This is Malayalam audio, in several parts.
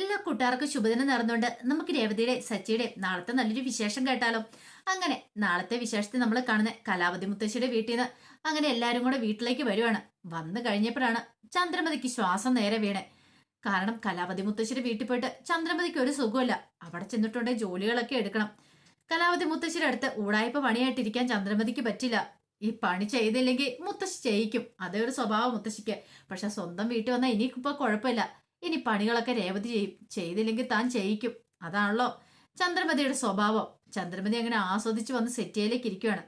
എല്ലാ കൂട്ടുകാർക്കും ശുഭദിനം നടന്നുകൊണ്ട് നമുക്ക് രേവതിയുടെ സച്ചിയുടെ നാളത്തെ നല്ലൊരു വിശേഷം കേട്ടാലോ. അങ്ങനെ നാളത്തെ വിശേഷത്തിൽ നമ്മൾ കാണുന്ന കലാവതി മുത്തശ്ശിയുടെ വീട്ടിൽ നിന്ന് അങ്ങനെ എല്ലാരും കൂടെ വീട്ടിലേക്ക് വരുവാണ്. വന്നു കഴിഞ്ഞപ്പോഴാണ് ചന്ദ്രമതിക്ക് ശ്വാസം നേരെ വീണേ. കാരണം കലാവതി മുത്തശ്ശിയുടെ വീട്ടിൽ പോയിട്ട് ചന്ദ്രമതിക്ക് ഒരു സുഖമില്ല. അവിടെ ചെന്നിട്ടുണ്ടെങ്കിൽ ജോലികളൊക്കെ എടുക്കണം. കലാവതി മുത്തശ്ശിയുടെ അടുത്ത് ഊടായ്പ പണിയായിട്ടിരിക്കാൻ ചന്ദ്രമതിക്ക് പറ്റില്ല. ഈ പണി ചെയ്തില്ലെങ്കിൽ മുത്തശ്ശി ചെയ്യിക്കും. അതേ ഒരു സ്വഭാവം മുത്തശ്ശിക്ക്. പക്ഷെ സ്വന്തം വീട്ടിൽ വന്നാൽ ഇനിയിപ്പോ കുഴപ്പമില്ല. ഇനി പണികളൊക്കെ രേവതി ചെയ്യും. ചെയ്തില്ലെങ്കിൽ താൻ ചെയ്യിക്കും. അതാണല്ലോ ചന്ദ്രമതിയുടെ സ്വഭാവം. ചന്ദ്രമതി അങ്ങനെ ആസ്വദിച്ച് വന്ന് സെറ്റിയിലേക്ക് ഇരിക്കുകയാണ്.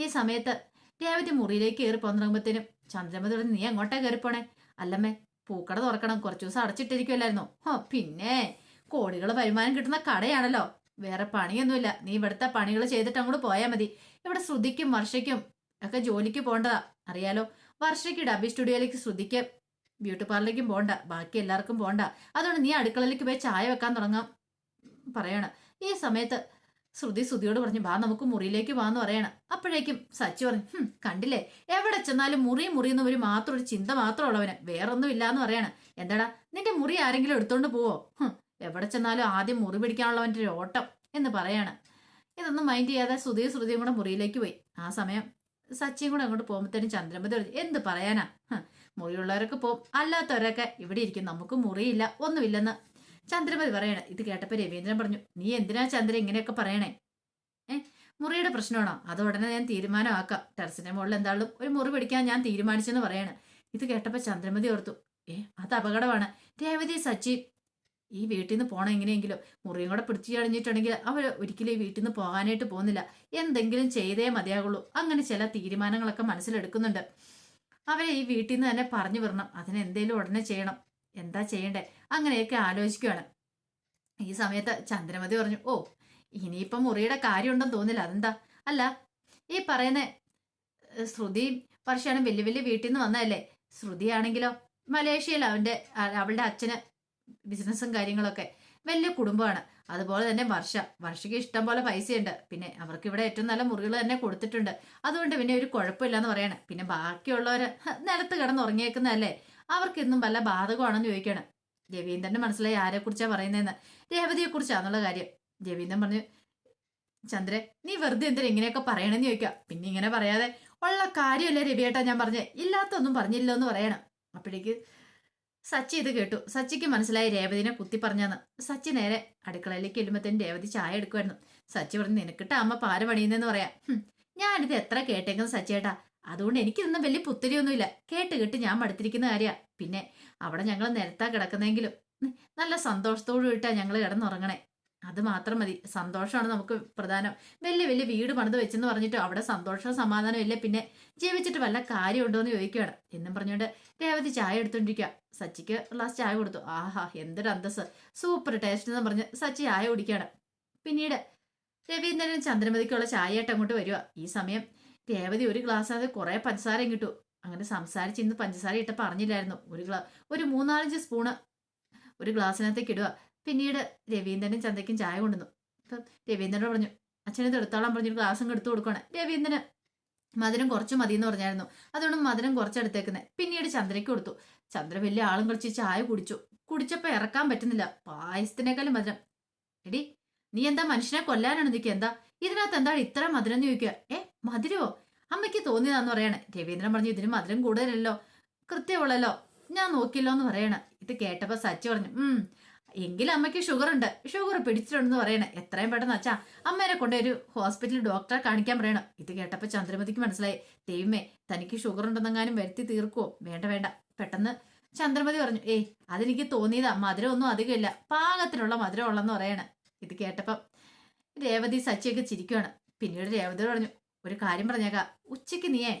ഈ സമയത്ത് രേവതി മുറിയിലേക്ക് കയറി പോന്നിറങ്ങുമ്പത്തേനും ചന്ദ്രമതി പറഞ്ഞു, നീ എങ്ങോട്ടാ കയറിപ്പോണേ? അല്ലമ്മേ, പൂക്കട തുറക്കണം, കുറച്ചു ദിവസം അടച്ചിട്ടിരിക്കുമല്ലായിരുന്നോ? പിന്നെ കോടികൾ വരുമാനം കിട്ടുന്ന കടയാണല്ലോ, വേറെ പണിയൊന്നുമില്ല. നീ ഇവിടുത്തെ പണികൾ ചെയ്തിട്ട് അങ്ങോട്ട് പോയാൽ മതി. ഇവിടെ ശ്രുതിക്കും വർഷയ്ക്കും ഒക്കെ ജോലിക്ക് പോകേണ്ടതാ, അറിയാലോ. വർഷയ്ക്ക് ഡബി സ്റ്റുഡിയോയിലേക്ക്, ശ്രുതിക്ക് ബ്യൂട്ടി പാർലറിലേക്കും പോകണ്ട, ബാക്കി എല്ലാവർക്കും പോകണ്ട. അതുകൊണ്ട് നീ അടുക്കളയിലേക്ക് പോയി ചായ വെക്കാൻ തുടങ്ങാം പറയണ. ഈ സമയത്ത് ശ്രുതിയോട് പറഞ്ഞു, ബാ നമുക്ക് മുറിയിലേക്ക് പോകാന്ന് പറയണ. അപ്പോഴേക്കും സച്ചി പറഞ്ഞു, കണ്ടില്ലേ, എവിടെ ചെന്നാലും മുറി മുറിയെന്ന് മാത്രം ഒരു ചിന്ത മാത്രമുള്ളവന്, വേറൊന്നും ഇല്ലാന്ന് പറയണ. എന്താടാ, നിന്റെ മുറി ആരെങ്കിലും എടുത്തോണ്ട് പോവോ? എവിടെ ചെന്നാലും ആദ്യം മുറി പിടിക്കാനുള്ളവൻ്റെ ഒരു ഓട്ടം എന്ന് പറയാണ്. ഇതൊന്നും മൈൻഡ് ചെയ്യാതെ ശ്രുതിയും കൂടെ മുറിയിലേക്ക് പോയി. ആ സമയം സച്ചിയും കൂടെ അങ്ങോട്ട് പോകുമ്പോഴത്തേനും ചന്ദ്രമതി പറഞ്ഞു, എന്ത് പറയാനാ, മുറിയുള്ളവരൊക്കെ പോവും, അല്ലാത്തവരൊക്കെ ഇവിടെ ഇരിക്കും, നമുക്ക് മുറിയില്ല ഒന്നുമില്ലെന്ന് ചന്ദ്രമതി പറയണേ. ഇത് കേട്ടപ്പോ രവീന്ദ്രൻ പറഞ്ഞു, നീ എന്തിനാ ചന്ദ്ര ഇങ്ങനെയൊക്കെ പറയണേ? മുറിയുടെ പ്രശ്നമാണോ? അത് ഉടനെ ഞാൻ തീരുമാനമാക്കാം. ടെറസിന്റെ മുകളിൽ എന്തായാലും ഒരു മുറി പിടിക്കാൻ ഞാൻ തീരുമാനിച്ചെന്ന് പറയണേ. ഇത് കേട്ടപ്പോ ചന്ദ്രമതി ഓർത്തു, അത് അപകടമാണ്. രേവതി സച്ചി ഈ വീട്ടിൽ നിന്ന് പോകണം എങ്ങനെയെങ്കിലും. മുറിയും കൂടെ പിടിച്ചു കഴിഞ്ഞിട്ടുണ്ടെങ്കിൽ അവർ ഒരിക്കലും ഈ വീട്ടിൽ നിന്ന് പോകാനായിട്ട് പോകുന്നില്ല. എന്തെങ്കിലും ചെയ്തേ മതിയാകുള്ളൂ. അങ്ങനെ ചില തീരുമാനങ്ങളൊക്കെ മനസ്സിലെടുക്കുന്നുണ്ട്. അവരെ ഈ വീട്ടിൽ നിന്ന് തന്നെ പറഞ്ഞു വിടണം. അതിനെന്തേലും ഉടനെ ചെയ്യണം. എന്താ ചെയ്യണ്ടേ? അങ്ങനെയൊക്കെ ആലോചിക്കുകയാണ്. ഈ സമയത്ത് ചന്ദ്രമതി പറഞ്ഞു, ഇനിയിപ്പം മുറിയുടെ കാര്യമുണ്ടെന്ന് തോന്നില്ല. അതെന്താ? അല്ല, ഈ പറയുന്ന ശ്രുതിയും വർഷാനും വലിയ വലിയ വീട്ടിൽ നിന്ന് വന്നതല്ലേ. ശ്രുതിയാണെങ്കിലോ മലേഷ്യയിൽ അവളുടെ അച്ഛന് ബിസിനസ്സും കാര്യങ്ങളൊക്കെ, വലിയ കുടുംബമാണ്. അതുപോലെ തന്നെ വർഷയ്ക്ക് ഇഷ്ടം പോലെ പൈസയുണ്ട്. പിന്നെ അവർക്ക് ഇവിടെ ഏറ്റവും നല്ല മുറികൾ തന്നെ കൊടുത്തിട്ടുണ്ട്. അതുകൊണ്ട് പിന്നെ ഒരു കുഴപ്പമില്ലെന്ന് പറയണം. പിന്നെ ബാക്കിയുള്ളവര് നിലത്ത് കിടന്നുറങ്ങിയേക്കുന്നതല്ലേ, അവർക്കിന്നും വല്ല ബാധകമാണെന്ന് ചോദിക്കണം. രവീന്ദ്രന്റെ മനസ്സിലായി ആരെക്കുറിച്ചാ പറയുന്നതെന്ന്. രേവതിയെ കുറിച്ചാന്നുള്ള കാര്യം. രവീന്ദ്രൻ പറഞ്ഞു, ചന്ദ്രൻ നീ വെറുതെ എന്തിനാ ഇങ്ങനെയൊക്കെ പറയണമെന്ന് ചോദിക്കാം. പിന്നെ ഇങ്ങനെ പറയാതെ ഉള്ള കാര്യമല്ലേ രവിയേട്ടാ ഞാൻ പറഞ്ഞേ, ഇല്ലാത്തൊന്നും പറഞ്ഞില്ലോ എന്ന് പറയണം. അപ്പോഴേക്ക് സച്ചി ഇത് കേട്ടു. സച്ചിക്ക് മനസ്സിലായി രേവതിനെ കുത്തി പറഞ്ഞെന്ന്. സച്ചി നേരെ അടുക്കളയിലേക്ക് ചെല്ലുമ്പത്തേനും രേവതി ചായ എടുക്കുമായിരുന്നു. സച്ചി പറഞ്ഞു, നിനക്കിട്ട് അമ്മ പാര പണിയുന്നെന്ന് പറയാം. ഞാനിത് എത്ര കേട്ടേക്കുന്നത് സച്ചിയേട്ടാ, അതുകൊണ്ട് എനിക്കിതൊന്നും വലിയ പുത്തരിയൊന്നുമില്ല. കേട്ട് ഞാൻ മടുത്തിരിക്കുന്ന കാര്യ. പിന്നെ അവിടെ ഞങ്ങൾ നിരത്താ കിടക്കുന്നെങ്കിലും നല്ല സന്തോഷത്തോടു കൂടിയിട്ടാ ഞങ്ങൾ കിടന്നുറങ്ങണേ. അത് മാത്രം മതി. സന്തോഷമാണ് നമുക്ക് പ്രധാനം. വലിയ വലിയ വീട് പണിത് വെച്ചെന്ന് പറഞ്ഞിട്ട് അവിടെ സന്തോഷവും സമാധാനം ഇല്ലേ, പിന്നെ ജീവിച്ചിട്ട് വല്ല കാര്യമുണ്ടോ എന്ന് ചോദിക്കുകയാണ്. എന്നും പറഞ്ഞുകൊണ്ട് രേവതി ചായ എടുത്തോണ്ടിരിക്കുക. സച്ചിക്ക് ഗ്ലാസ് ചായ കൊടുത്തു. ആഹാ, എന്തൊരു അന്തസ്, സൂപ്പർ ടേസ്റ്റ് എന്ന് പറഞ്ഞ് സച്ചി ചായ കുടിക്കുകയാണ്. പിന്നീട് രവീന്ദ്രനും ചന്ദ്രമതിക്കുള്ള ചായയായിട്ട് അങ്ങോട്ട് വരിക. ഈ സമയം രേവതി ഒരു ഗ്ലാസ് അത് കുറെ പഞ്ചസാരയും കിട്ടു. അങ്ങനെ സംസാരിച്ച് ഇന്ന് പഞ്ചസാര ഇട്ട് പറഞ്ഞില്ലായിരുന്നു. ഒരു 3-4 സ്പൂണ് ഒരു ഗ്ലാസ്സിനകത്തേക്ക് ഇടുക. പിന്നീട് രവീന്ദ്രനും ചന്തയ്ക്കും ചായ കൊണ്ടുവന്നു. അപ്പം രവീന്ദ്രനോട് പറഞ്ഞു, അച്ഛനത് എടുത്തോളാൻ പറഞ്ഞൊരു ഗ്ലാസും എടുത്തു കൊടുക്കണം. രവീന്ദ്രന് മധുരം കുറച്ച് മതി എന്ന് പറഞ്ഞായിരുന്നു. അതുകൊണ്ട് മധുരം കുറച്ചെടുത്തേക്കുന്നത്. പിന്നീട് ചന്ദ്രയ്ക്ക് കൊടുത്തു. ചന്ദ്ര വലിയ ആളും കളിച്ച് ചായ കുടിച്ചപ്പോ ഇറക്കാൻ പറ്റുന്നില്ല. പായസത്തിനേക്കാളും മധുരം. എടി, നീ എന്താ മനുഷ്യനെ കൊല്ലാനാണ് നിൽക്കുക? എന്താ ഇതിനകത്ത് എന്താണ് ഇത്ര മധുരം എന്ന് ചോദിക്കുക. മധുരമോ? അമ്മയ്ക്ക് തോന്നിയതാന്ന് പറയണേ. രവീന്ദ്രൻ പറഞ്ഞു, ഇതിന് മധുരം കൂടുതലല്ലോ, കൃത്യമുള്ളല്ലോ, ഞാൻ നോക്കിയല്ലോ എന്ന് പറയണ. ഇത് കേട്ടപ്പോ സച്ചി പറഞ്ഞു, എങ്കിലും അമ്മയ്ക്ക് ഷുഗർ പിടിച്ചിട്ടുണ്ടെന്ന് പറയണേ. എത്രയും പെട്ടെന്ന് അച്ഛാ അമ്മേനെ കൊണ്ട് ഒരു ഹോസ്പിറ്റലിൽ ഡോക്ടറെ കാണിക്കാൻ പറയണം. ഇത് കേട്ടപ്പോ ചന്ദ്രമതിക്ക് മനസ്സിലായി, ദൈവമേ തനിക്ക് ഷുഗർ ഉണ്ടെന്നെങ്ങാനും വരുത്തി തീർക്കുവോ? വേണ്ട. പെട്ടെന്ന് ചന്ദ്രമതി പറഞ്ഞു, അതെനിക്ക് തോന്നിയതാ, മധുരം ഒന്നും അധികമില്ല, പാകത്തിനുള്ള മധുരം ഉള്ളെന്ന് പറയണ. ഇത് കേട്ടപ്പം രേവതി സച്ചിയൊക്കെ ചിരിക്കുകയാണ്. പിന്നീട് രേവതി പറഞ്ഞു, ഒരു കാര്യം പറഞ്ഞേക്കാം, ഉച്ചയ്ക്ക് നീയേ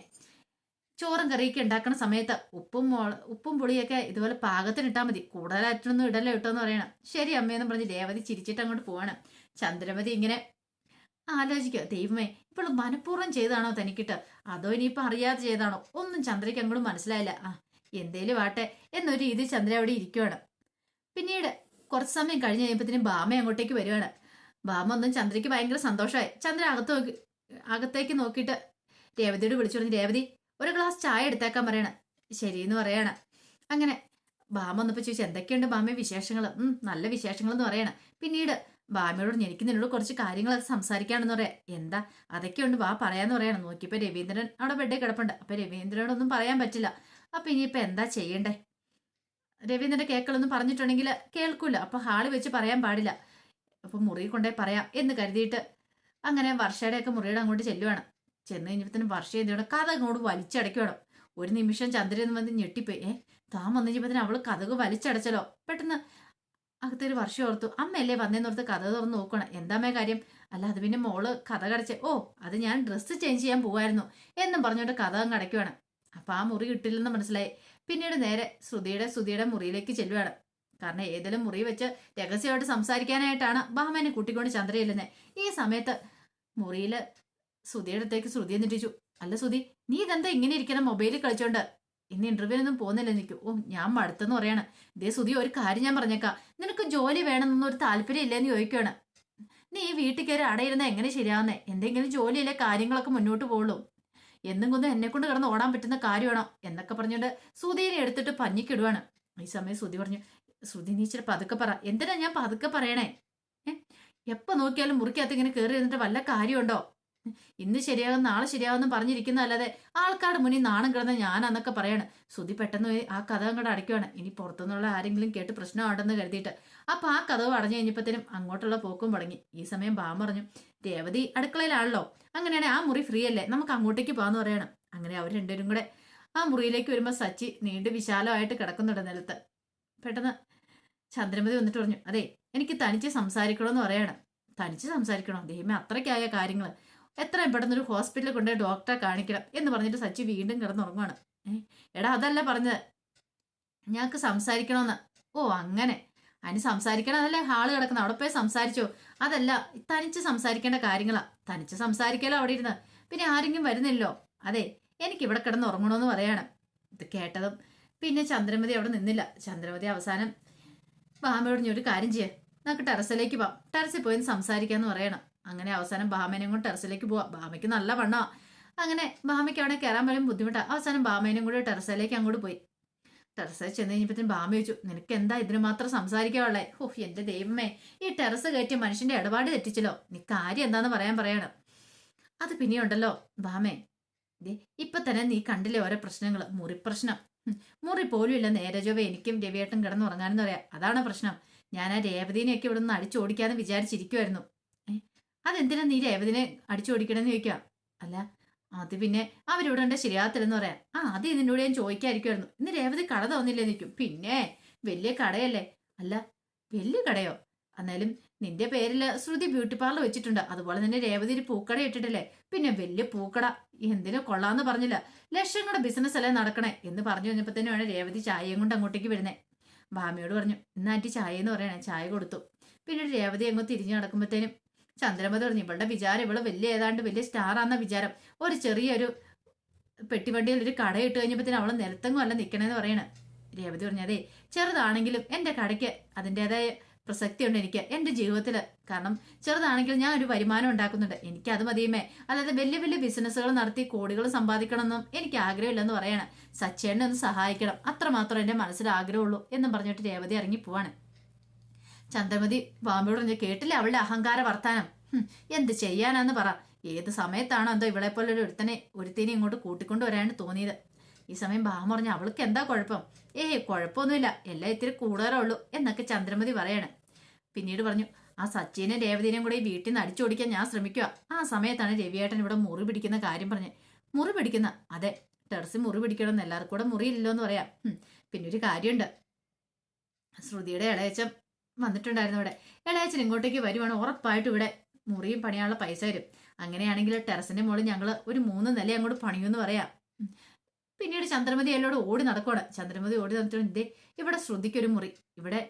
ചോറും കറിയൊക്കെ ഉണ്ടാക്കുന്ന സമയത്ത് ഉപ്പും പുളിയൊക്കെ ഇതുപോലെ പാകത്തിനിട്ടാൽ മതി, കൂടുതലായിട്ടൊന്നും ഇടല്ലോ ഇട്ടോന്ന് പറയണം. ശരി അമ്മയെന്ന് പറഞ്ഞ് രേവതി ചിരിച്ചിട്ട് അങ്ങോട്ട് പോവാണ്. ചന്ദ്രമതി ഇങ്ങനെ ആലോചിക്കുക, ദൈവമേ ഇപ്പോൾ മനഃപൂർവ്വം ചെയ്താണോ തനിക്കിട്ട്, അതോ ഇനിയിപ്പോൾ അറിയാതെ ചെയ്താണോ? ഒന്നും ചന്ദ്രയ്ക്ക് അങ്ങോട്ട് മനസ്സിലായില്ല. എന്തേലും ആട്ടെ എന്നൊരു രീതി ചന്ദ്ര അവിടെ ഇരിക്കുവാണ്. പിന്നീട് കുറച്ച് സമയം കഴിഞ്ഞ് കഴിയുമ്പോഴത്തേനും ബാമ അങ്ങോട്ടേക്ക് വരുവാണ്. ബാമ ഒന്നും ചന്ദ്രയ്ക്ക് ഭയങ്കര സന്തോഷമായി. ചന്ദ്ര അകത്തേക്ക് നോക്കിയിട്ട് രേവതിയോട് വിളിച്ചു പറഞ്ഞു, രേവതി ഒരു ഗ്ലാസ് ചായ എടുത്തേക്കാൻ പറയണം. ശരിയെന്ന് പറയാണ്. അങ്ങനെ ബാമ വന്നപ്പോ ചോദിച്ചു എന്തൊക്കെയുണ്ട് ബാമ വിശേഷങ്ങൾ? നല്ല വിശേഷങ്ങൾ എന്ന് പറയണം. പിന്നീട് ബാമയോട് എനിക്ക് നിന്നോട് കുറച്ച് കാര്യങ്ങൾ സംസാരിക്കാണെന്ന് പറയാം. എന്താ? അതൊക്കെയുണ്ട് വാ പറയാന്ന് പറയണം. നോക്കിയപ്പോ രവീന്ദ്രൻ അവിടെ ബെഡേ കിടപ്പുണ്ട്. അപ്പൊ രവീന്ദ്രനോടൊന്നും പറയാൻ പറ്റില്ല. അപ്പൊ ഇനിയിപ്പോ എന്താ ചെയ്യണ്ടേ? രവീന്ദ്രന്റെ കേക്കളൊന്നും പറഞ്ഞിട്ടുണ്ടെങ്കിൽ കേൾക്കൂല. അപ്പൊ ഹാള് വെച്ച് പറയാൻ പാടില്ല. അപ്പൊ മുറി കൊണ്ടേ പറയാം എന്ന് കരുതിയിട്ട് അങ്ങനെ വർഷയുടെ ഒക്കെ മുറിയുടെ അങ്ങോട്ട് ചെല്ലുവാണ്. ചെന്ന് കഴിഞ്ഞപ്പോഴത്തേനും വർഷ എന്താണ് കഥ അങ്ങോട്ട് വലിച്ചടയ്ക്കണം. ഒരു നിമിഷം ചന്ദ്രൻ വന്ന് ഞെട്ടിപ്പോയി. താൻ വന്നു കഴിഞ്ഞപ്പോഴത്തേനും അവള് കഥക് വലിച്ചടച്ചല്ലോ. പെട്ടെന്ന് അകത്തൊരു വർഷം ഓർത്തു. അമ്മയല്ലേ വന്നേന്നോർത്ത് കഥ തുറന്ന് നോക്കണം. എന്താമ്മേ കാര്യം? അല്ല അത് പിന്നെ മോള് കഥ കടച്ചേ. ഓ അത് ഞാൻ ഡ്രസ്സ് ചേഞ്ച് ചെയ്യാൻ പോവായിരുന്നു എന്നും പറഞ്ഞുകൊണ്ട് കഥ അങ്ങ് അടയ്ക്കുവാണ്. അപ്പൊ ആ മുറി കിട്ടില്ലെന്ന് മനസ്സിലായി. പിന്നീട് നേരെ ശ്രുതിയുടെ മുറിയിലേക്ക് ചെല്ലുവാണ്. കാരണം ഏതെങ്കിലും മുറി വെച്ച് രഹസ്യമായിട്ട് സംസാരിക്കാനായിട്ടാണ് ബാമേനെ കൂട്ടിക്കൊണ്ട് ചന്ദ്ര ചെല്ലുന്നത്. ഈ സമയത്ത് മുറിയില് ശ്രുതിയുടെ അടുത്തേക്ക് ശ്രുതി എന്നിട്ടിച്ചു. അല്ല ശ്രുതി, നീ ഇതെന്താ ഇങ്ങനെ ഇരിക്കണം മൊബൈലിൽ കളിച്ചോണ്ട്? ഇന്ന് ഇന്റർവ്യൂവിനൊന്നും പോകുന്നില്ല നിൽക്കൂ. ഓ ഞാൻ മടുത്തെന്ന് പറയാണ്. ഇതേ ശ്രുതി ഒരു കാര്യം ഞാൻ പറഞ്ഞേക്കാം, നിനക്ക് ജോലി വേണമെന്നൊന്നും ഒരു താല്പര്യം ഇല്ലെന്ന് ചോദിക്കുകയാണ്. നീ ഈ വീട്ടിൽ കയറി അടയിരുന്ന എങ്ങനെ ശരിയാവുന്നേ? എന്തെങ്കിലും ജോലിയിലെ കാര്യങ്ങളൊക്കെ മുന്നോട്ട് പോകുള്ളൂ. എന്നും കൊണ്ടും എന്നെ കൊണ്ട് കിടന്ന് ഓടാൻ പറ്റുന്ന കാര്യമാണോ എന്നൊക്കെ പറഞ്ഞുകൊണ്ട് ശ്രുതിയെ എടുത്തിട്ട് പഞ്ഞിക്കിടുവാണ്. ഈ സമയം ശ്രുതി പറഞ്ഞു, ശ്രുതി നീ ഇച്ചിരി പതുക്കെ പറ. എന്തിനാ ഞാൻ പതുക്കെ പറയണേ? എപ്പോ നോക്കിയാലും മുറിക്കകത്ത് ഇങ്ങനെ കയറി ഇരുന്നിട്ട് വല്ല കാര്യമുണ്ടോ? ഇന്ന് ശരിയാകും നാളെ ശരിയാകുമെന്ന് പറഞ്ഞിരിക്കുന്ന അല്ലാതെ ആൾക്കാരുടെ മുന്നിൽ നാണം കിടന്ന ഞാനന്നൊക്കെ പറയാണ്. ശ്രുതി പെട്ടെന്ന് പോയി ആ കഥ അങ്ങോട്ട് അടയ്ക്കുവാണ്. ഇനി പുറത്തുനിന്നുള്ള ആരെങ്കിലും കേട്ട് പ്രശ്നമാണെന്ന് കരുതിയിട്ട്. അപ്പൊ ആ കഥവ് അടഞ്ഞു കഴിഞ്ഞപ്പോഴത്തേനും അങ്ങോട്ടുള്ള പോക്കും തുടങ്ങി. ഈ സമയം ബാം പറഞ്ഞു, രേവതി അടുക്കളയിലാണല്ലോ, അങ്ങനെയാണെങ്കിൽ ആ മുറി ഫ്രീ അല്ലേ, നമുക്ക് അങ്ങോട്ടേക്ക് പോകാന്ന് പറയണം. അങ്ങനെ അവർ രണ്ടുപേരും കൂടെ ആ മുറിയിലേക്ക് വരുമ്പോൾ സച്ചി നീണ്ട് വിശാലമായിട്ട് കിടക്കുന്നുണ്ട് നിലത്ത്. പെട്ടെന്ന് ചന്ദ്രമതി വന്നിട്ട് പറഞ്ഞു, അതെ എനിക്ക് തനിച്ച് സംസാരിക്കണമെന്ന് പറയാണ്. തനിച്ച് സംസാരിക്കണോ? ദൈവമേ അത്രയ്ക്കായ കാര്യങ്ങൾ, എത്രയും പെട്ടെന്ന് ഒരു ഹോസ്പിറ്റലിൽ കൊണ്ടുപോയി ഡോക്ടറെ കാണിക്കണം എന്ന് പറഞ്ഞിട്ട് സച്ചി വീണ്ടും കിടന്നുറങ്ങുവാണ്. എടാ അതല്ല പറഞ്ഞത്, ഞങ്ങൾക്ക് സംസാരിക്കണമെന്ന്. ഓ അങ്ങനെ, അതിന് സംസാരിക്കണം അതല്ലേ ഹാള് കിടക്കണം, അവിടെ പോയി സംസാരിച്ചോ. അതല്ല തനിച്ച് സംസാരിക്കേണ്ട കാര്യങ്ങളാ. തനിച്ച് സംസാരിക്കാലോ അവിടെ ഇരുന്ന്, പിന്നെ ആരെങ്കിലും വരുന്നില്ലോ. അതെ എനിക്ക് ഇവിടെ കിടന്ന് ഉറങ്ങണമെന്ന് പറയാണ്. ഇത് കേട്ടതും പിന്നെ ചന്ദ്രമതി അവിടെ നിന്നില്ല. ചന്ദ്രമതി അവസാനം ബാമയോട് ഒരു കാര്യം ചെയ്യാം, നമുക്ക് ടെറസിലേക്ക് പോവാം, ടെറസിൽ പോയി സംസാരിക്കാന്ന് പറയണം. അങ്ങനെ അവസാനം ബാമേനെയും കൊണ്ട് ടെറസിലേക്ക് പോവാം. ബാമയ്ക്ക് നല്ല വണ്ണാ. അങ്ങനെ ബാമയ്ക്ക് അവിടെ കയറാൻ പോലും ബുദ്ധിമുട്ടാണ്. അവസാനം ബാമേനും കൂടി ടെറസിലേക്ക് അങ്ങോട്ട് പോയി. ടെറസിൽ ചെന്ന് കഴിഞ്ഞപ്പോഴത്തേനും ബാമ ചോദിച്ചു, നിനക്ക് എന്താ ഇതിന് മാത്രം സംസാരിക്കാനുള്ളേ? ഓഹ് എന്റെ ദൈവമേ, ഈ ടെറസ് കയറ്റിയ മനുഷ്യന്റെ ഇടപാട് തെറ്റിച്ചല്ലോ. നീ കാര്യം എന്താന്ന് പറയണം. അത് പിന്നെയുണ്ടല്ലോ ബാമേ, ഇപ്പൊ തന്നെ നീ കണ്ടില്ലേ ഓരോ പ്രശ്നങ്ങൾ. മുറി പ്രശ്നം, മുറി പോലും ഇല്ല നേരെ ചൊവ്വേ എനിക്കും രവിയേട്ടൻ കിടന്നുറങ്ങാനെന്ന് പറയാം. അതാണ് പ്രശ്നം. ഞാൻ ആ രേവതിനെയൊക്കെ ഇവിടെ നിന്ന് അടിച്ചോടിക്കാന്ന് വിചാരിച്ചിരിക്കുമായിരുന്നു. അതെന്തിനാ നീ രേവതിനെ അടിച്ചോടിക്കണമെന്ന് ചോദിക്കാം. അല്ല അത് പിന്നെ അവരിവിടെ ഉണ്ട് ശരിയാകത്തില്ലെന്ന് പറയാം. അത് ഇതിനോട് ഞാൻ ചോദിക്കാതിരിക്കുമായിരുന്നു. ഇന്ന് രേവതി കട തോന്നില്ലേ നിൽക്കും. പിന്നെ വലിയ കടയല്ലേ? അല്ല വലിയ കടയോ? എന്നാലും നിന്റെ പേരിൽ ശ്രുതി ബ്യൂട്ടി പാർലർ വെച്ചിട്ടുണ്ട്. അതുപോലെ തന്നെ രേവതി ഒരു പൂക്കട ഇട്ടിട്ടില്ലേ? പിന്നെ വലിയ പൂക്കട എന്തിനു കൊള്ളാന്ന് പറഞ്ഞില്ല. ലക്ഷങ്ങളുടെ ബിസിനസ് അല്ലേ നടക്കണേ എന്ന് പറഞ്ഞു കഴിഞ്ഞപ്പോ തന്നെയാണ് രേവതി ചായയും കൊണ്ട് അങ്ങോട്ടേക്ക് വരുന്നേ. ഭാമിയോട് പറഞ്ഞു, ഇന്ന് ആന്റി ചായ എന്ന് പറയണേ. ചായ കൊടുത്തു. പിന്നീട് രേവതി അങ്ങ് തിരിഞ്ഞു നടക്കുമ്പോഴത്തേനും ചന്ദ്രമതി പറഞ്ഞു, ഇവളുടെ വിചാരം ഇവള് ഏതാണ്ട് വലിയ സ്റ്റാറാന്ന വിചാരം. ഒരു ചെറിയൊരു പെട്ടിവണ്ടിയിൽ ഒരു കട ഇട്ട് കഴിഞ്ഞപ്പോഴത്തേനും അവള് നിലത്തെങ്ങും അല്ല നിൽക്കണേന്ന് പറയണേ. രേവതി പറഞ്ഞു, അതെ ചെറുതാണെങ്കിലും എന്റെ കടയ്ക്ക് അതിൻ്റെതായ പ്രസക്തിയുണ്ട് എനിക്ക് എന്റെ ജീവിതത്തിൽ. കാരണം ചെറുതാണെങ്കിലും ഞാൻ ഒരു വരുമാനം ഉണ്ടാക്കുന്നുണ്ട്. എനിക്ക് അത് മതിയുമേ. അല്ലാതെ വലിയ വലിയ ബിസിനസ്സുകൾ നടത്തി കോടികൾ സമ്പാദിക്കണമെന്നും എനിക്ക് ആഗ്രഹമില്ലെന്ന് പറയണം. സച്ചേനെ ഒന്ന് സഹായിക്കണം, അത്രമാത്രം എന്റെ മനസ്സിൽ ആഗ്രഹമുള്ളൂ എന്നും പറഞ്ഞിട്ട് രേവതി ഇറങ്ങി പോവാണ്. ചന്ദ്രമതി ബാമ്പയോട് പറഞ്ഞു, കേട്ടില്ലേ അവളുടെ അഹങ്കാര വർത്താനം? എന്ത് ചെയ്യാനാന്ന് പറ. ഏത് സമയത്താണോ എന്തോ ഇവളെ പോലെ ഒരുത്തിനെ ഇങ്ങോട്ട് കൂട്ടിക്കൊണ്ട് വരാണ്ട് തോന്നിയത്. ഈ സമയം ബാമ പറഞ്ഞു, അവൾക്ക് എന്താ കുഴപ്പം? കുഴപ്പമൊന്നുമില്ല, എല്ലാം ഇത്തിരി കൂടുതലേ ഉള്ളൂ എന്നൊക്കെ ചന്ദ്രമതി പറയാണ്. പിന്നീട് പറഞ്ഞു, ആ സച്ചിനെ രേവതിനെയും കൂടെ ഈ വീട്ടിൽ നിന്ന് അടിച്ചോടിക്കാൻ ഞാൻ ശ്രമിക്കുക. ആ സമയത്താണ് രവിയേട്ടൻ ഇവിടെ മുറി പിടിക്കുന്ന കാര്യം പറഞ്ഞ്. മുറി പിടിക്കുന്ന? അതെ, ടെറസിൽ മുറി പിടിക്കണമെന്ന് എല്ലാവർക്കും കൂടെ മുറിയില്ലല്ലോ എന്ന് പറയാം. പിന്നെ ഒരു കാര്യമുണ്ട്, ശ്രുതിയുടെ ഇളയച്ചൻ വന്നിട്ടുണ്ടായിരുന്നു ഇവിടെ. ഇളയച്ചൻ ഇങ്ങോട്ടേക്ക് വരുവാണ്, ഉറപ്പായിട്ടും ഇവിടെ മുറിയും പണിയാനുള്ള പൈസ വരും. അങ്ങനെയാണെങ്കിൽ ടെറസിന്റെ മുകളിൽ ഞങ്ങൾ ഒരു 3 നില അങ്ങോട്ട് പണിയുമെന്ന് പറയാം. പിന്നീട് ചന്ദ്രമതി എന്നോട് ഓടി നടക്കുവാണ്. ചന്ദ്രമതി ഓടി നടത്തിട്ട്, ഇവിടെ ശ്രുതിക്കൊരു മുറി, ഇവിടെ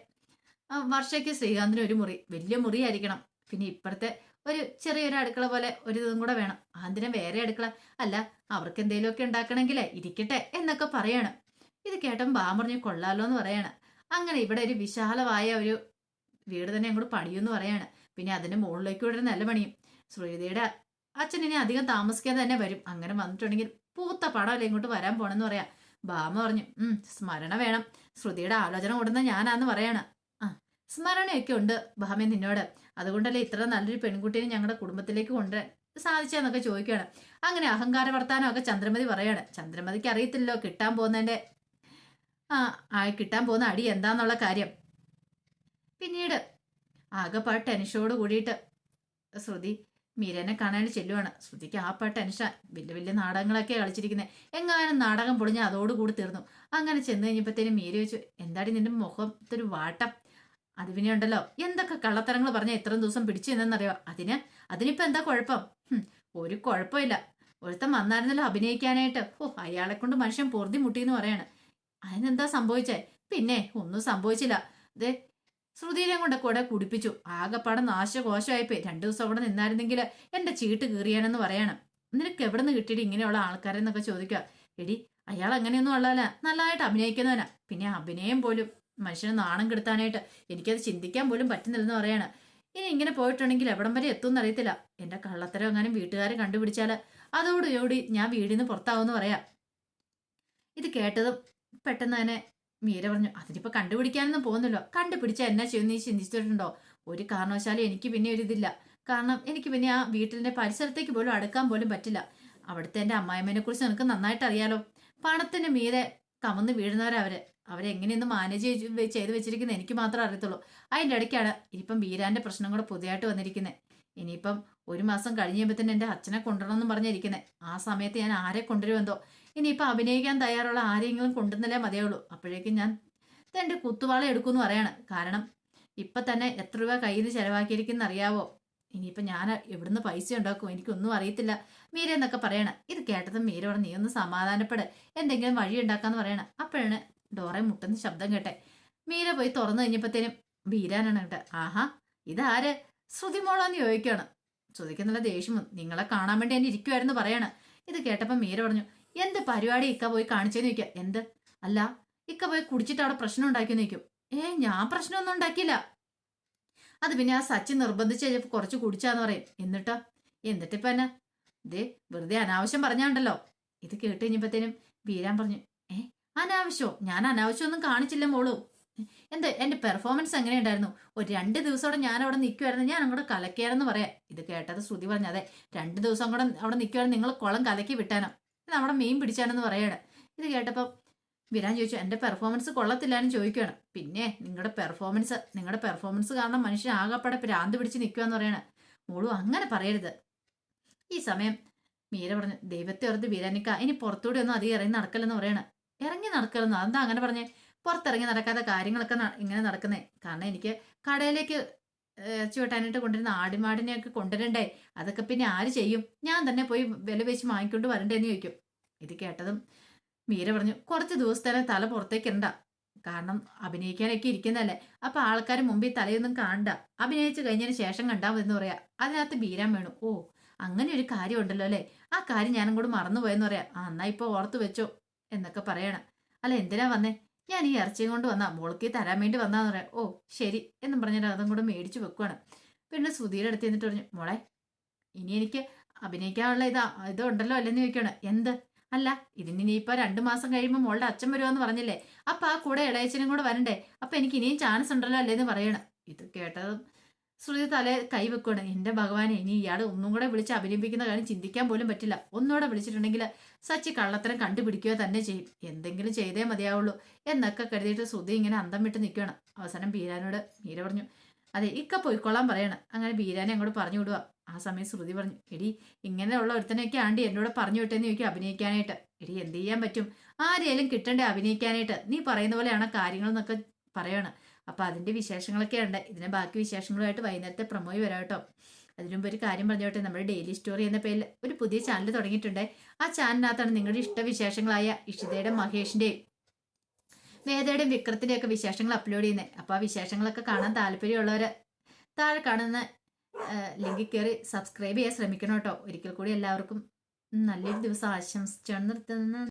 വർഷയ്ക്ക് ശ്രീകാന്തിന് ഒരു മുറി, വലിയ മുറിയായിരിക്കണം. പിന്നെ ഇപ്പുറത്തെ ഒരു ചെറിയൊരു അടുക്കള പോലെ ഒരു ഇതും കൂടെ വേണം. അതിന് വേറെ അടുക്കള അല്ല, അവർക്ക് എന്തെങ്കിലുമൊക്കെ ഉണ്ടാക്കണമെങ്കിലേ ഇരിക്കട്ടെ എന്നൊക്കെ പറയാണ്. ഇത് കേട്ടപ്പോൾ ബാം പറഞ്ഞു, കൊള്ളാലോ എന്ന് പറയാണ്. അങ്ങനെ ഇവിടെ ഒരു വിശാലമായ ഒരു വീട് തന്നെ അങ്ങോട്ട് പണിയുമെന്ന് പറയാണ്. പിന്നെ അതിന്റെ മുകളിലേക്ക് ഇവിടെ നല്ല പണിയും. ശ്രീതയുടെ അച്ഛൻ ഇനി അധികം താമസിക്കാതെ തന്നെ വരും. അങ്ങനെ വന്നിട്ടുണ്ടെങ്കിൽ പൂത്ത പടമല്ലേ ഇങ്ങോട്ട് വരാൻ പോണെന്ന് പറയാം. ഭാമ പറഞ്ഞു സ്മരണ വേണം. ശ്രുതിയുടെ ആലോചന കൊടുന്ന ഞാനാന്ന് പറയാണ്. ആ സ്മരണയൊക്കെ ഉണ്ട് ഭാമ നിന്നോട്. അതുകൊണ്ടല്ലേ ഇത്ര നല്ലൊരു പെൺകുട്ടീനെ ഞങ്ങളുടെ കുടുംബത്തിലേക്ക് കൊണ്ടുവരാൻ സാധിച്ചെന്നൊക്കെ ചോദിക്കുകയാണ്. അങ്ങനെ അഹങ്കാര വർത്താനമൊക്കെ ചന്ദ്രമതി പറയാണ്. ചന്ദ്രമതിക്ക് അറിയത്തില്ലല്ലോ കിട്ടാൻ പോകുന്ന അടി എന്താന്നുള്ള കാര്യം. പിന്നീട് ആകെപ്പാട് ടെൻഷനോട് കൂടിയിട്ട് ശ്രുതി മീരനെ കാണാൻ ചെല്ലുവാണ്. ശ്രുതിക്ക് ആപ്പാട് ടെൻഷൻ. വലിയ വലിയ നാടകങ്ങളൊക്കെ കളിച്ചിരിക്കുന്നത്. എങ്ങാനും നാടകം പൊളിഞ്ഞ് അതോടുകൂടി തീർന്നു. അങ്ങനെ ചെന്ന് കഴിഞ്ഞപ്പോഴത്തേനും മീര ചോദിച്ചു, എന്താടി നിന്റെ മുഖത്തൊരു വാട്ടം? അത് പിന്നെ ഉണ്ടല്ലോ, എന്തൊക്കെ കള്ളത്തരങ്ങൾ പറഞ്ഞാൽ ഇത്രയും ദിവസം പിടിച്ചു നിന്നെന്നറിയോ? അതിനിപ്പോ എന്താ കുഴപ്പം? ഒരു കുഴപ്പമില്ല. ഒരുത്തൻ വന്നായിരുന്നല്ലോ അഭിനയിക്കാനായിട്ട്. അയാളെ കൊണ്ട് മനുഷ്യൻ പൊറുതി മുട്ടിന്ന് പറയാണ്. അതിനെന്താ സംഭവിച്ചേ? പിന്നെ ഒന്നും സംഭവിച്ചില്ല. ദേ ശ്രുതിനെ കൊണ്ട് കൂടെ കുടിപ്പിച്ചു. ആകെപ്പാടെ നാശകോശമായിപ്പോയി. 2 ദിവസം അവിടെ നിന്നായിരുന്നെങ്കിൽ എന്റെ ചീട്ട് കീറിയാനെന്ന് പറയണം. നിനക്ക് എവിടെ നിന്ന് കിട്ടിയിട്ട് ഇങ്ങനെയുള്ള ആൾക്കാരെന്നൊക്കെ ചോദിക്കുക. എടി അയാൾ അങ്ങനെയൊന്നും ഉള്ളതല്ല, നല്ലതായിട്ട് അഭിനയിക്കുന്നവനാ. പിന്നെ അഭിനയം പോലും മനുഷ്യനെ നാണം കെടുത്താനായിട്ട് എനിക്കത് ചിന്തിക്കാൻ പോലും പറ്റുന്നില്ലെന്ന് പറയാണ്. ഇനി ഇങ്ങനെ പോയിട്ടുണ്ടെങ്കിൽ എവിടം വരെ എത്തുമെന്ന് അറിയത്തില്ല. എന്റെ കള്ളത്തരം എങ്ങാനും വീട്ടുകാരെ കണ്ടുപിടിച്ചാൽ അതോടുകൂടി ഞാൻ വീടിൽ നിന്ന് പുറത്താവുമെന്ന് പറയാം. ഇത് കേട്ടതും പെട്ടെന്ന് തന്നെ മീര പറഞ്ഞു, അതിനിപ്പോ കണ്ടുപിടിക്കാനൊന്നും പോകുന്നല്ലോ. കണ്ടുപിടിച്ചാൽ എന്നാ ചെയ്യുന്ന നീ ചിന്തിച്ചിട്ടുണ്ടോ? ഒരു കാരണവശാലും എനിക്ക് പിന്നെ ഒരു ഇതില്ല. കാരണം എനിക്ക് പിന്നെ ആ വീട്ടിലെ പരിസരത്തേക്ക് പോലും അടുക്കാൻ പോലും പറ്റില്ല. അവിടുത്തെ എൻ്റെ അമ്മായിമ്മനെ കുറിച്ച് നിനക്ക് നന്നായിട്ട് അറിയാലോ. പണത്തിന് മീതെ കമന്ന് വീഴുന്നവരവര്. അവരെങ്ങനെയൊന്ന് മാനേജ് ചെയ്ത് വെച്ചിരിക്കുന്നത് എനിക്ക് മാത്രമേ അറിയത്തുള്ളൂ. അതിൻ്റെ ഇടയ്ക്കാണ് ഇനിയിപ്പം വീരാന്റെ പ്രശ്നം കൂടെ പുതിയതായിട്ട് വന്നിരിക്കുന്നത്. ഇനിയിപ്പം 1 മാസം കഴിയുമ്പോൾ തന്നെ എൻ്റെ അച്ഛനെ കൊണ്ടുവരണമെന്ന് പറഞ്ഞിരിക്കുന്നത്. ആ സമയത്ത് ഞാൻ ആരെ കൊണ്ടുവരുമെന്തോ. ഇനിയിപ്പോൾ അഭിനയിക്കാൻ തയ്യാറുള്ള ആരെങ്കിലും കൊണ്ടുവന്നല്ലേ മതിയുള്ളൂ. അപ്പോഴേക്കും ഞാൻ എൻ്റെ കുത്തുവാള എടുക്കുമെന്ന് പറയാണ്. കാരണം ഇപ്പം തന്നെ എത്ര രൂപ കയ്യിൽ നിന്ന് ചിലവാക്കിയിരിക്കുന്ന അറിയാവോ? ഇനിയിപ്പം ഞാൻ എവിടുന്ന് പൈസ ഉണ്ടാക്കും? എനിക്കൊന്നും അറിയത്തില്ല മീര എന്നൊക്കെ പറയണം. ഇത് കേട്ടതും മീര പറഞ്ഞു, നീ ഒന്ന് സമാധാനപ്പെട്, എന്തെങ്കിലും വഴി ഉണ്ടാക്കാന്ന് പറയണം. അപ്പോഴാണ് ഡോറെ മുട്ടുന്ന ശബ്ദം കേട്ടെ. മീര പോയി തുറന്നു കഴിഞ്ഞപ്പോഴത്തേനും വീരാനാണ് കേട്ടെ. ആഹാ, ഇതാര്? ശ്രുതി മോളാന്ന് ചോദിക്കുകയാണ്. ശ്രുതിക്ക് നല്ല ദേഷ്യം. നിങ്ങളെ കാണാൻ വേണ്ടി എന്നെ ഇരിക്കുമായിരുന്നു പറയാണ്. ഇത് കേട്ടപ്പോൾ മീര പറഞ്ഞു, എന്ത് പരിപാടി ഇക്ക പോയി കാണിച്ചെന്ന് ചോദിക്കുക. എന്ത്? അല്ല, ഇക്ക പോയി കുടിച്ചിട്ട് അവിടെ പ്രശ്നം ഉണ്ടാക്കിയെന്ന് ചോദിക്കും. ഞാൻ പ്രശ്നമൊന്നും ഉണ്ടാക്കിയില്ല. അത് പിന്നെ ആ സച്ചിൻ നിർബന്ധിച്ച് കഴിഞ്ഞപ്പോൾ കുറച്ച് കുടിച്ചാന്ന് പറയും. എന്നിട്ടിപ്പ എന്നാ? ഇതേ വെറുതെ അനാവശ്യം പറഞ്ഞാണ്ടല്ലോ. ഇത് കേട്ട് കഴിഞ്ഞപ്പോഴത്തേനും വീരാൻ പറഞ്ഞു, അനാവശ്യമോ? ഞാൻ അനാവശ്യമൊന്നും കാണിച്ചില്ല മോളൂ. എന്താ എന്റെ പെർഫോമൻസ് എങ്ങനെയുണ്ടായിരുന്നു? ഒരു 2 ദിവസത്തോടെ ഞാൻ അവിടെ നിൽക്കുമായിരുന്നു, ഞാൻ അങ്ങോട്ട് കലക്കിയാരെന്ന് പറയാം. ഇത് കേട്ടത് ശ്രുതി പറഞ്ഞു, അതെ 2 ദിവസം കൂടെ അവിടെ നിൽക്കുവായിരുന്നു, നിങ്ങൾ കുളം കലക്കി വിട്ടാനോ, നമ്മുടെ മീൻ പിടിച്ചാനെന്ന് പറയാണ്. ഇത് കേട്ടപ്പോൾ വിരാൻ ചോദിച്ചു, എന്റെ പെർഫോമൻസ് കൊള്ളത്തില്ലാന്ന് ചോദിക്കുകയാണ്. പിന്നെ നിങ്ങളുടെ പെർഫോമൻസ് കാരണം മനുഷ്യൻ ആകെപ്പാടെ ഭ്രാന്ത് പിടിച്ച് നിൽക്കുകയെന്ന് പറയണേ. മോളു അങ്ങനെ പറയരുത്. ഈ സമയം മീര പറഞ്ഞു, ദൈവത്തെ ഓർത്ത് വീരാനിക്ക ഇനി പുറത്തൂടെ ഒന്നും അധികം ഇറങ്ങി നടക്കലെന്ന് പറയണേ. ഇറങ്ങി നടക്കലെന്നോ? അതെന്താ അങ്ങനെ പറഞ്ഞേ? പുറത്തിറങ്ങി നടക്കാത്ത കാര്യങ്ങളൊക്കെ ഇങ്ങനെ നടക്കുന്നേ. കാരണം എനിക്ക് കടയിലേക്ക് ഇറച്ചി വെട്ടാനായിട്ട് കൊണ്ടുവരുന്ന ആടിമാടിനെയൊക്കെ കൊണ്ടുവരണ്ടേ? അതൊക്കെ പിന്നെ ആര് ചെയ്യും? ഞാൻ തന്നെ പോയി വില വെച്ച് വാങ്ങിക്കൊണ്ട് വരണ്ടേന്ന് ചോദിക്കും. ഇത് കേട്ടതും മീര പറഞ്ഞു, കുറച്ച് ദിവസത്തേനെ തല പുറത്തേക്ക് ഇരണ്ട. കാരണം അഭിനയിക്കാനൊക്കെ ഇരിക്കുന്നതല്ലേ. അപ്പൊ ആൾക്കാർ മുമ്പിൽ തലയൊന്നും കാണണ്ട, അഭിനയിച്ചു കഴിഞ്ഞതിന് ശേഷം കണ്ടാൽ മതി എന്ന് പറയാ. അതിനകത്ത് ബീരാൻ വേണു. അങ്ങനെ ഒരു കാര്യം ഉണ്ടല്ലോ അല്ലേ? ആ കാര്യം ഞാനും കൂടെ മറന്നുപോയെന്ന് പറയാം. എന്നാ ഇപ്പൊ ഓർത്ത് വെച്ചോ എന്നൊക്കെ പറയണം. അല്ല എന്തിനാ വന്നേ? ഞാൻ ഈ ഇറച്ചിയും കൊണ്ട് വന്നാ, മോൾക്ക് തരാൻ വേണ്ടി വന്നാന്ന് പറയാം. ശരി എന്നും പറഞ്ഞിട്ട് അതും കൂടെ മേടിച്ചു വെക്കുവാണ്. പിന്നെ സുധീരെ അടുത്ത് എന്നിട്ട് പറഞ്ഞു, മോളെ ഇനി എനിക്ക് അഭിനയിക്കാനുള്ള ഇതുണ്ടല്ലോ അല്ലെന്ന് ചോദിക്കണം. എന്ത്? അല്ല ഇതിനിപ്പോ 2 മാസം കഴിയുമ്പോൾ മോളുടെ അച്ഛൻ വരുവാന്ന് പറഞ്ഞില്ലേ, അപ്പൊ ആ കൂടെ ഇളയച്ചനും കൂടെ വരണ്ടേ? അപ്പൊ എനിക്ക് ഇനിയും ചാൻസ് ഉണ്ടല്ലോ അല്ലേന്ന് പറയണം. ഇത് കേട്ടതും ശ്രുതി തലേ കൈവെക്കുകയാണ്. എന്റെ ഭഗവാനെ, ഇനി ഇയാൾ ഒന്നും കൂടെ വിളിച്ച് അഭിനയിപ്പിക്കുന്ന കാര്യം ചിന്തിക്കാൻ പോലും പറ്റില്ല. ഒന്നുകൂടെ വിളിച്ചിട്ടുണ്ടെങ്കിൽ സച്ചി കള്ളത്തരം കണ്ടുപിടിക്കുക തന്നെ ചെയ്യും. എന്തെങ്കിലും ചെയ്തേ മതിയാവുള്ളൂ എന്നൊക്കെ കരുതിയിട്ട് ശ്രുതി ഇങ്ങനെ അന്തം വിട്ട് നിൽക്കുകയാണ്. അവസാനം ബീരാനോട് മീര പറഞ്ഞു, അതെ ഇക്ക പോയിക്കൊള്ളാൻ പറയണം. അങ്ങനെ ബീരാനെ അങ്ങോട്ട് പറഞ്ഞു വിടുക. ആ സമയം ശ്രുതി പറഞ്ഞു, എടി ഇങ്ങനെയുള്ള ഒരുത്തനെയൊക്കെ ആണ്ടി എന്നോട് പറഞ്ഞു വിട്ടെന്ന് ചോദിക്കും അഭിനയിക്കാനായിട്ട്. എടി എന്ത് ചെയ്യാൻ പറ്റും? ആരെയും കിട്ടണ്ടേ അഭിനയിക്കാനായിട്ട്? നീ പറയുന്ന പോലെയാണ് കാര്യങ്ങൾ എന്നൊക്കെ പറയാണ്. അപ്പൊ അതിന്റെ വിശേഷങ്ങളൊക്കെ ഉണ്ട്. ഇതിന്റെ ബാക്കി വിശേഷങ്ങളുമായിട്ട് വൈകുന്നേരത്തെ പ്രമോയി വരാം കേട്ടോ. അതിനുമുമ്പ് ഒരു കാര്യം പറഞ്ഞോട്ടെ, നമ്മുടെ ഡെയിലി സ്റ്റോറി എന്ന പേരിൽ ഒരു പുതിയ ചാനൽ തുടങ്ങിയിട്ടുണ്ട്. ആ ചാനലിനകത്താണ് നിങ്ങളുടെ ഇഷ്ടവിശേഷങ്ങളായ ഇഷിതയുടെയും മഹേഷിന്റെയും വേദയുടെയും വിക്രത്തിന്റെയും ഒക്കെ വിശേഷങ്ങൾ അപ്ലോഡ് ചെയ്യുന്നത്. അപ്പൊ ആ വിശേഷങ്ങളൊക്കെ കാണാൻ താല്പര്യമുള്ളവര് താഴെ കാണുന്ന ലിങ്കിൽ കയറി സബ്സ്ക്രൈബ് ചെയ്യാൻ ശ്രമിക്കണം കേട്ടോ. ഒരിക്കൽ കൂടി എല്ലാവർക്കും നല്ലൊരു ദിവസം ആശംസിച്ചാണ് നിർത്തുന്നത്.